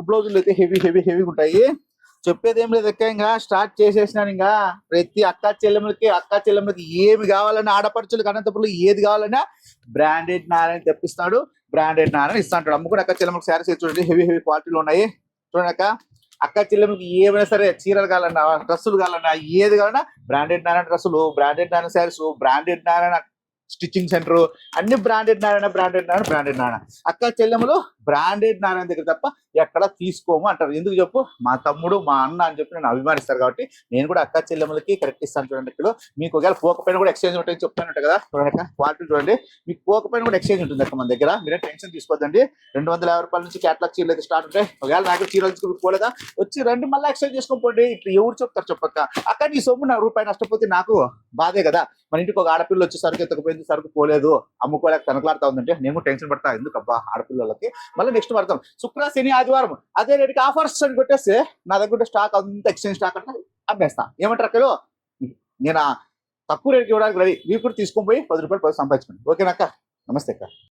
బ్లౌజులు అయితే హెవీగా ఉంటాయి. చెప్పేది ఏం లేదు అక్క, ఇంకా స్టార్ట్ చేసేసినాను. ఇంకా ప్రతి అక్క చెల్లెమ్మలకి ఏమి కావాలన్నా, ఆడపడుచులకు అనంతపురంలో ఏది కావాలన్నా బ్రాండెడ్ నారాయణ తెప్పిస్తాడు, బ్రాండెడ్ నారాయణ ఇస్తాడు. అమ్ముకుని అక్క చెల్లెమ్మకి శారీస్ చూడండి, హెవీ క్వాలిటీలో ఉన్నాయి. చూడండి అక్క చెల్లెమ్మకి ఏమైనా సరే, చీరలు కావాలన్నా, డ్రెస్సులు కావాలన్నా, ఏది కావాలన్నా బ్రాండెడ్ నారాయణ డ్రెస్సులు, branded Narayana saris, branded Narayana stitching centre, అన్ని బ్రాండెడ్ నారాయణ. అక్క చెల్లెములు బ్రాండెడ్ నారాయణ దగ్గర తప్ప ఎక్కడ తీసుకోము అంటారు. ఎందుకు చెప్పు, మా తమ్ముడు మా అన్న అని చెప్పి నేను అభిమానిస్తారు కాబట్టి నేను కూడా అక్క చెల్లెములకి కరెక్ట్ ఇస్తాను. చూడండి ఇక్కడ మీకు ఒకవేళ పోకపోయినా కూడా ఎక్స్చేంజ్ ఉంటుంది చెప్తాను కదా. చూడండి క్వాలిటీ చూడండి, మీకు పోకపోయినా కూడా ఎక్స్చేంజ్ ఉంటుంది అక్క మన దగ్గర. మీరే టెన్షన్ తీసుకోవద్దండి. 250 రూపాయల నుంచి క్యాట్లాగ్ చీరలు అయితే స్టార్ట్ ఉంటాయి. ఒకవేళ నాకు చీరలు పోలేదా, వచ్చి రండి, మళ్ళీ ఎక్స్చేంజ్ చేసుకోండి. ఇట్లా ఎవరు చెప్తారు చెప్పక్క. అక్క నీ సొమ్ము నా రూపాయి నష్టపోతే నాకు బాధే కదా. మన ఇంటికి ఒక ఆడపిల్ల వచ్చి సరుకు ఎత్తకపోయింది, సరుకు పోలేదు, అమ్ముకోలేక తనకలాడుతా ఉందంటే నేను టెన్షన్ పడతా. ఎందుకు అబ్బా ఆడపిల్లలకి. మళ్ళీ నెక్స్ట్ వాడతాం శుక్ర శని ఆదివారం అదే రేటుకి ఆఫర్స్ అని కొట్టేస్తే నా దగ్గర స్టాక్ అంతా ఎక్స్చేంజ్ స్టాక్ అంటే అమ్మేస్తా. ఏమంటారు అక్కడ, నేను తక్కువ రేటుకి ఇవ్వడానికి రెడీ. మీరు కూడా తీసుకొని పోయి 10 రూపాయలు సంపాదించుకోండి. ఓకేనా అక్క? నమస్తే అక్క.